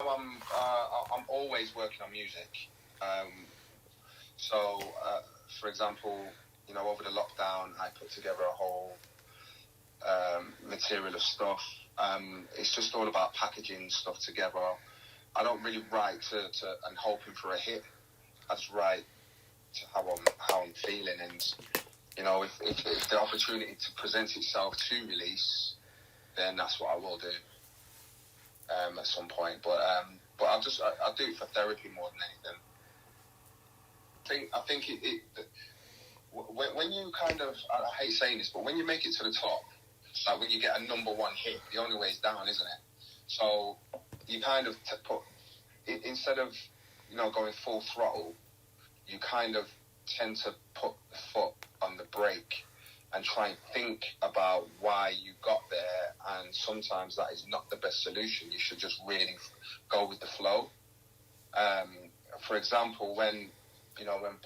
I'm always working on music. Um, for example, over the lockdown, I put together a whole material of stuff. It's just all about packaging stuff together. I don't really write to and hoping for a hit. I just write to how I'm feeling, and if the opportunity to present itself to release, then that's what I will do at some point. But I do it for therapy more than anything. I think when you kind of, I hate saying this, but when you make it to the top, like when you get a number one hit, the only way is down, isn't it? So you kind of instead of going full throttle, you kind of tend to put the foot on the brake and try and think about why you got there, and sometimes that is not the best solution. You should just really go with the flow. For example, when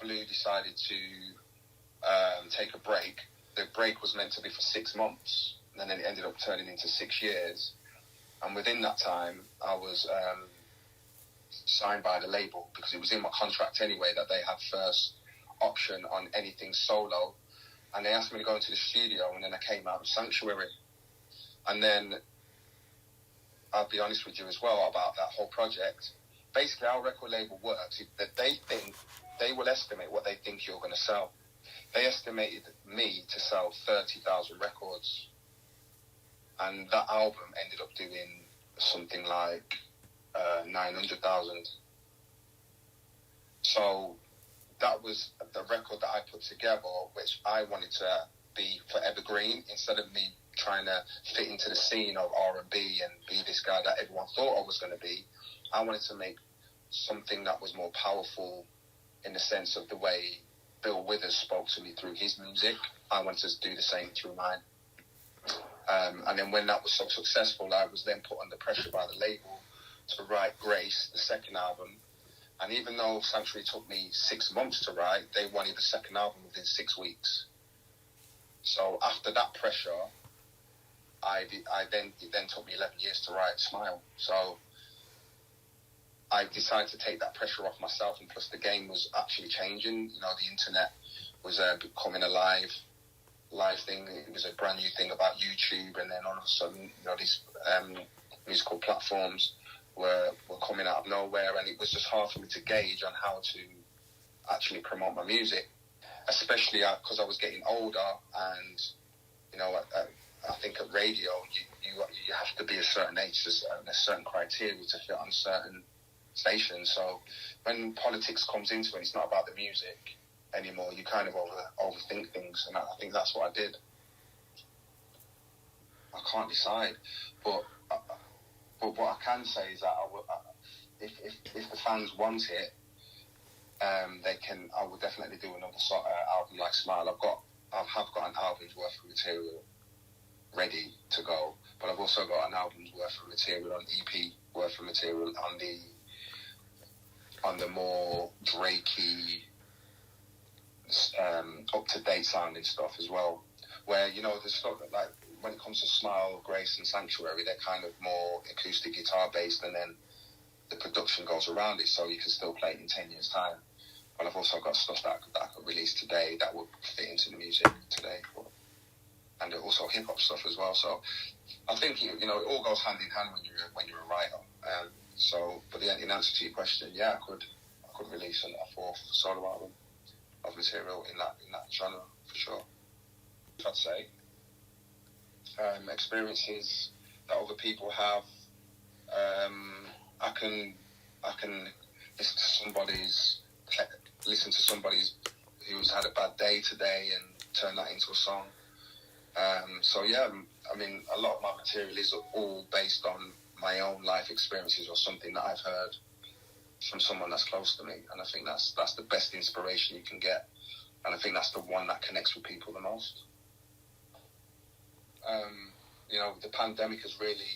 Blue decided to take a break, the break was meant to be for 6 months, and then it ended up turning into 6 years. And within that time, I was signed by the label, because it was in my contract anyway that they had first option on anything solo. And they asked me to go into the studio, and then I came out of Sanctuary. And then, I'll be honest with you as well about that whole project. Basically, our record label works that they will estimate what they think you're going to sell. They estimated me to sell 30,000 records. And that album ended up doing something like 900,000. So that was the record that I put together, which I wanted to be forever green, instead of me trying to fit into the scene of R&B and be this guy that everyone thought I was going to be. I wanted to make something that was more powerful in the sense of the way Bill Withers spoke to me through his music. I wanted to do the same through mine. And then when that was so successful, I was then put under pressure by the label to write Grace, the second album. And even though Sanctuary took me 6 months to write, they wanted the second album within 6 weeks. So after that pressure, it then took me 11 years to write Smile. So I decided to take that pressure off myself, and plus the game was actually changing. The internet was becoming a live thing. It was a brand new thing about YouTube, and then all of a sudden, these musical platforms were coming out of nowhere, and it was just hard for me to gauge on how to actually promote my music, especially because I was getting older, and I think at radio you have to be a certain age, a certain criteria to fit on certain stations. So when politics comes into it, it's not about the music anymore. You kind of overthink things, and I think that's what I did. I can't decide, but what I can say is that if the fans want it, I will definitely do another album like Smile. I have got an album's worth of material ready to go, but I've also got an album's worth of material, an EP worth of material on the more Drakey, up-to-date sounding stuff as well, where the stuff that, like, when it comes to Smile, Grace and Sanctuary, they're kind of more acoustic guitar based, and then the production goes around it, so you can still play it in 10 years time. But I've also got stuff that I could release today that would fit into the music today, and also hip hop stuff as well. So I think it all goes hand in hand when you're a writer. But in answer to your question, yeah, I could release a fourth solo album of material in that genre for sure. I'd say experiences that other people have. I can listen to somebody's who's had a bad day today and turn that into a song. So yeah, I mean, a lot of my material is all based on my own life experiences or something that I've heard from someone that's close to me, and I think that's the best inspiration you can get, and I think that's the one that connects with people the most. The pandemic has really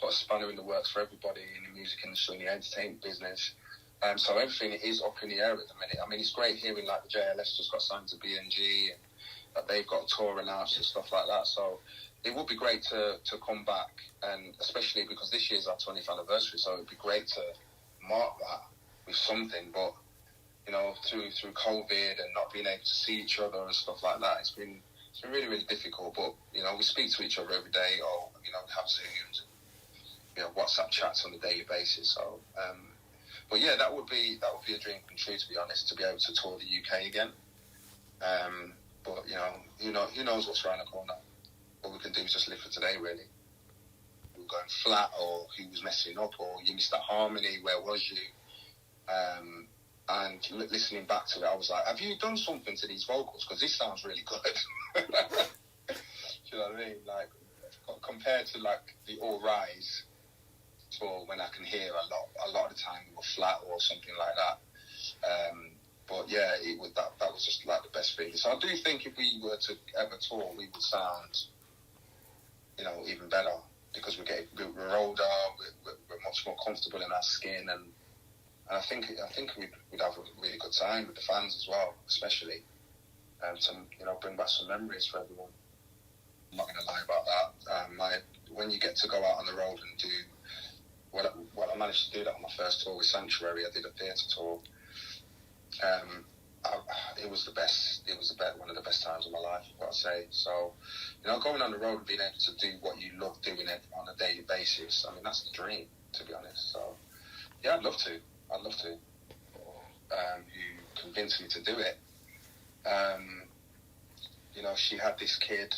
put a spanner in the works for everybody in the music industry and the entertainment business. So everything is up in the air at the minute. I mean, it's great hearing like the JLS just got signed to BNG and that they've got tour announced and stuff like that. So it would be great to come back, and especially because this year's our 20th anniversary, so it'd be great to mark that with something. But you know, through COVID and not being able to see each other and stuff like that, it's been really, really difficult. But you know, we speak to each other every day, or you know, have Zooms, and, you know, WhatsApp chats on a daily basis. So, but yeah, that would be a dream come true, to be honest, to be able to tour the UK again. But you know, who knows what's around the corner? All we can do is just live for today, really. We were going flat, or who was messing up, or you missed that harmony. Where was you? And listening back to it, I was like, have you done something to these vocals? Because this sounds really good. Do you know what I mean? Like, compared to like the All Rise tour, when I can hear a lot of the time we were flat or something like that. But yeah, that was just like the best feeling. So I do think if we were to ever tour, we would sound, you know, even better, because we're older, we're much more comfortable in our skin, and I think we'd have a really good time with the fans as well, especially, to, you know, bring back some memories for everyone. I'm not going to lie about that. When you get to go out on the road and do what I managed to do that on my first tour with Sanctuary, I did a theatre tour. It was the best. It was one of the best times of my life, I've got to say. So, you know, going on the road and being able to do what you love doing it on a daily basis, I mean, that's the dream, to be honest. So, yeah, I'd love to. You convinced me to do it. You know, she had this kid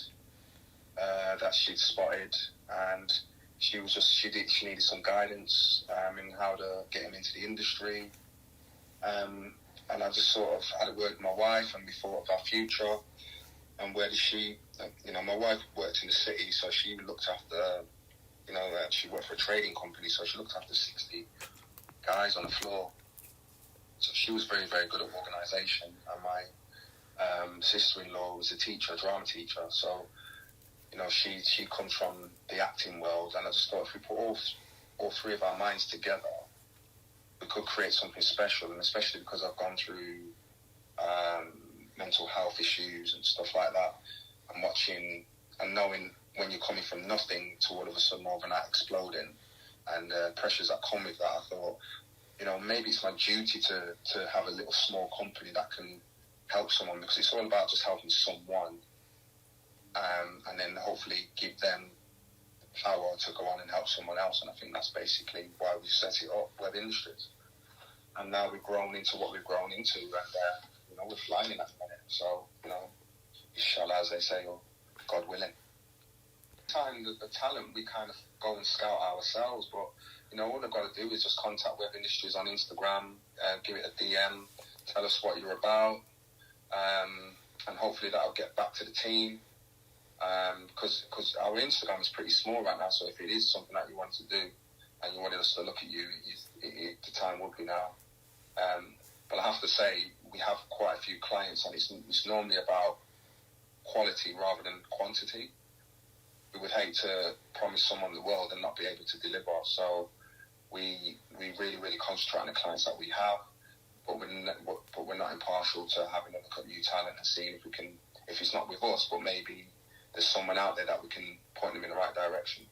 that she'd spotted, and she needed some guidance in how to get him into the industry. And I just sort of had a word with my wife, and we thought of our future, and where does she, you know, my wife worked in the city, so she looked after, you know, she worked for a trading company, so she looked after 60 guys on the floor. So she was very, very good at organisation, and my sister-in-law was a teacher, a drama teacher, so, you know, she comes from the acting world, and I just thought if we put all three of our minds together, we could create something special. And especially because I've gone through mental health issues and stuff like that, and watching and knowing when you're coming from nothing to all of a sudden overnight exploding, and pressures that come with that, I thought, you know, maybe it's my duty to have a little small company that can help someone, because it's all about just helping someone, and then hopefully give them power to go on and help someone else. And I think that's basically why we set it up, Webbe Industries. And now we've grown into what we've grown into, and you know, we're flying at the minute. So, you know, inshallah, as they say, or God willing. The talent, we kind of go and scout ourselves, but you know, all I've got to do is just contact Webbe Industries on Instagram, give it a DM, tell us what you're about, and hopefully that'll get back to the team. Because our Instagram is pretty small right now, so if it is something that you want to do and you wanted us to look at you, the time would be now. But I have to say, we have quite a few clients, and it's normally about quality rather than quantity. We would hate to promise someone the world and not be able to deliver. So we really, really concentrate on the clients that we have, but we're not impartial to having a look at new talent and seeing if it's not with us, but maybe there's someone out there that we can point them in the right direction.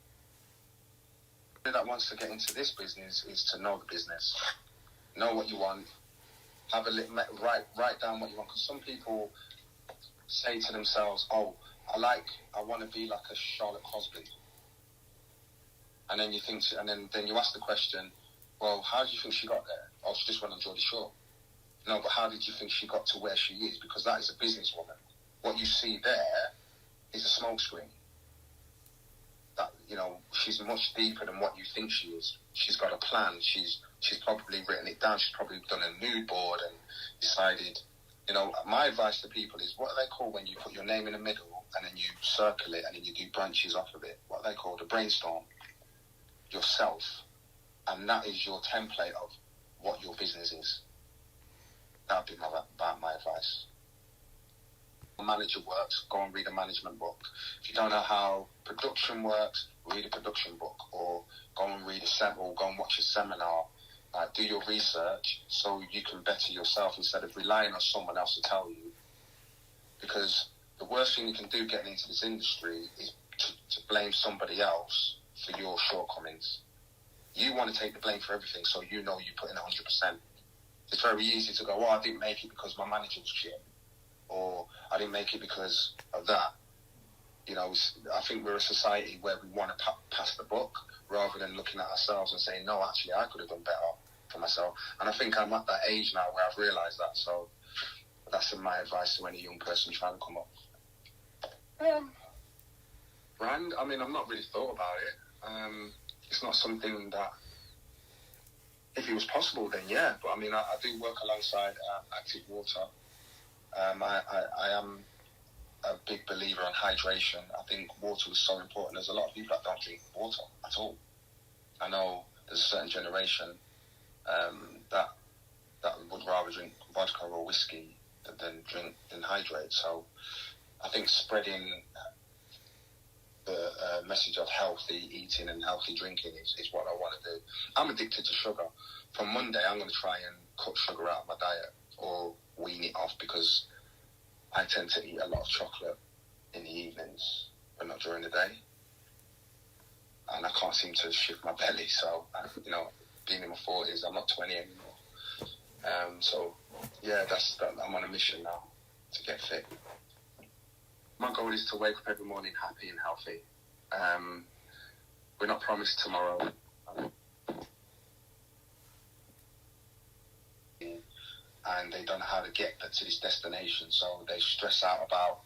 That wants to get into this business is to know the business, know what you want, have a write down what you want. Because some people say to themselves, "Oh, I want to be like a Charlotte Crosby," and then then you ask the question, "Well, how do you think she got there?" "Oh, she just went on Geordie Shore." "No, but how did you think she got to where she is?" Because that is a businesswoman. What you see there is a smokescreen. That, you know, she's much deeper than what you think she is. She's got a plan. She's probably written it down. She's probably done a mood board and decided. You know, my advice to people is, what are they called when you put your name in the middle and then you circle it and then you do branches off of it? What are they called? A brainstorm. Yourself. And that is your template of what your business is. That would be my advice. Manager works, go and read a management book. If you don't know how production works, read a production book, or go and read or go and watch a seminar. Do your research so you can better yourself instead of relying on someone else to tell you. Because the worst thing you can do getting into this industry is blame somebody else for your shortcomings. You want to take the blame for everything, so you know you put in 100%. It's very easy to go, I didn't make it because my manager was shit, or I didn't make it because of that. I think we're a society where we want to pass the buck rather than looking at ourselves and saying, no, actually, I could have done better for myself. And I think I'm at that age now where I've realised that. So that's my advice to any young person trying to come up. Brand, I mean, I've not really thought about it. It's not something that, if it was possible, then yeah. But I mean, I do work alongside Active Water. I am a big believer in hydration. I think water is so important. There's a lot of people that don't drink water at all. I know there's a certain generation that would rather drink vodka or whiskey than hydrate. So I think spreading the message of healthy eating and healthy drinking is what I want to do. I'm addicted to sugar. From Monday, I'm going to try and cut sugar out of my diet or wean it off, because I tend to eat a lot of chocolate in the evenings, but not during the day. And I can't seem to shift my belly. So, being in my 40s, I'm not 20 anymore. So, yeah, I'm on a mission now to get fit. My goal is to wake up every morning happy and healthy. We're not promised tomorrow. And they don't know how to get to this destination, so they stress out about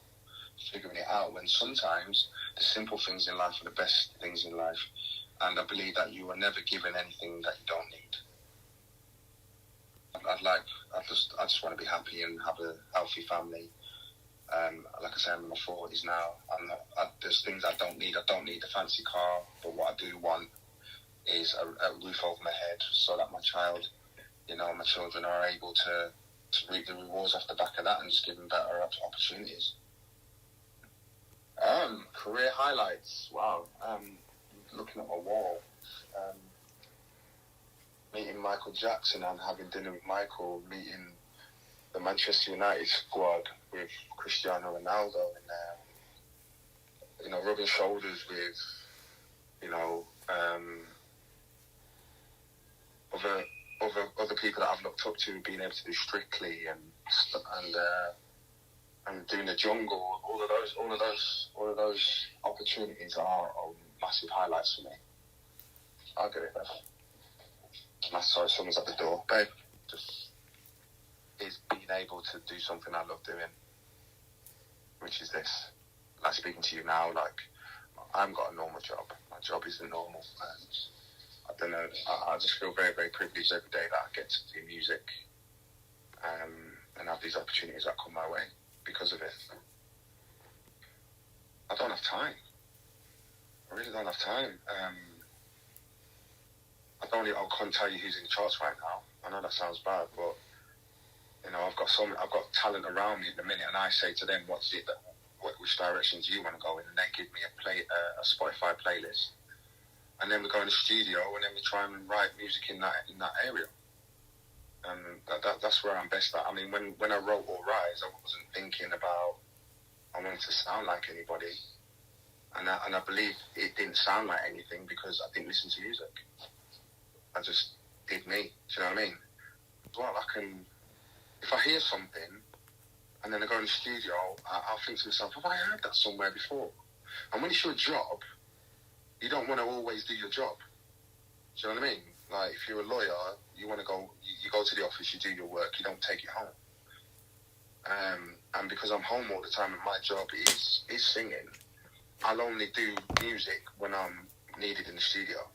figuring it out, when sometimes the simple things in life are the best things in life. And I believe that you are never given anything that you don't need. I just want to be happy and have a healthy family. Like I said, I'm in my 40s now. There's things I don't need. I don't need a fancy car, but what I do want is a roof over my head, so that my children are able to reap the rewards off the back of that, and just give them better opportunities. Career highlights. Wow. Looking at my wall. Meeting Michael Jackson and having dinner with Michael. Meeting the Manchester United squad with Cristiano Ronaldo in there. Rubbing shoulders with, other people that I've looked up to, being able to do Strictly and doing the Jungle. All of those opportunities are massive highlights for me. I'll get it, babe. Sorry, someone's at the door. Babe, is being able to do something I love doing, which is this. Like speaking to you now, I haven't got a normal job. My job isn't normal. I don't know. I just feel very, very privileged every day that I get to do music and have these opportunities that come my way because of it. I don't have time. I really don't have time. I can't tell you who's in the charts right now. I know that sounds bad, but I've got talent around me at the minute, and I say to them, which directions do you want to go in? And they give me a Spotify playlist. And then we go in the studio, and then we try and write music in that area. And that's where I'm best at. I mean, when I wrote All Rise, I wasn't thinking about I wanted to sound like anybody. And I believe it didn't sound like anything because I didn't listen to music. I just did me. Do you know what I mean? Well, if I hear something, and then I go in the studio, I'll think to myself, have I heard that somewhere before? And when it's your job, you don't want to always do your job. Do you know what I mean? Like, if you're a lawyer, you want to go, you go to the office, you do your work, you don't take it home. And because I'm home all the time and my job is singing, I'll only do music when I'm needed in the studio.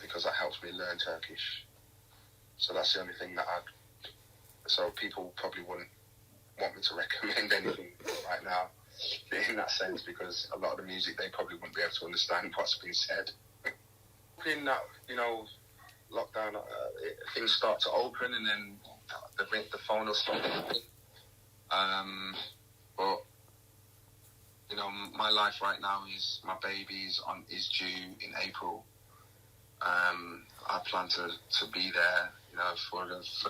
Because that helps me learn Turkish. So that's the only thing so people probably wouldn't want me to recommend anything right now in that sense, because a lot of the music, they probably wouldn't be able to understand what's being said. In that, lockdown, things start to open, and then the phone will start ringing. But my life right now is, my baby is due in April. I plan to be there, for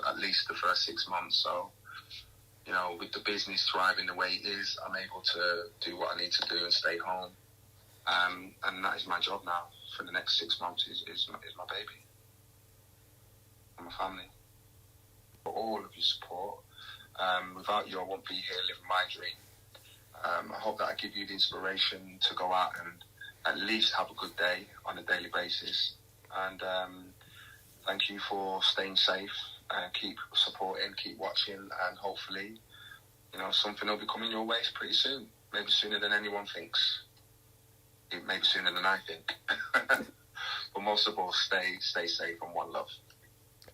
at least the first 6 months. So, you know, with the business thriving the way it is, I'm able to do what I need to do and stay home. And that is my job now for the next 6 months is my baby and my family. For all of your support. Without you, I won't be here living my dream. I hope that I give you the inspiration to go out and at least have a good day on a daily basis. And thank you for staying safe and keep supporting, keep watching, and hopefully, you know, something will be coming your way pretty soon. Maybe sooner than anyone thinks. Maybe sooner than I think. But most of all, stay safe and one love.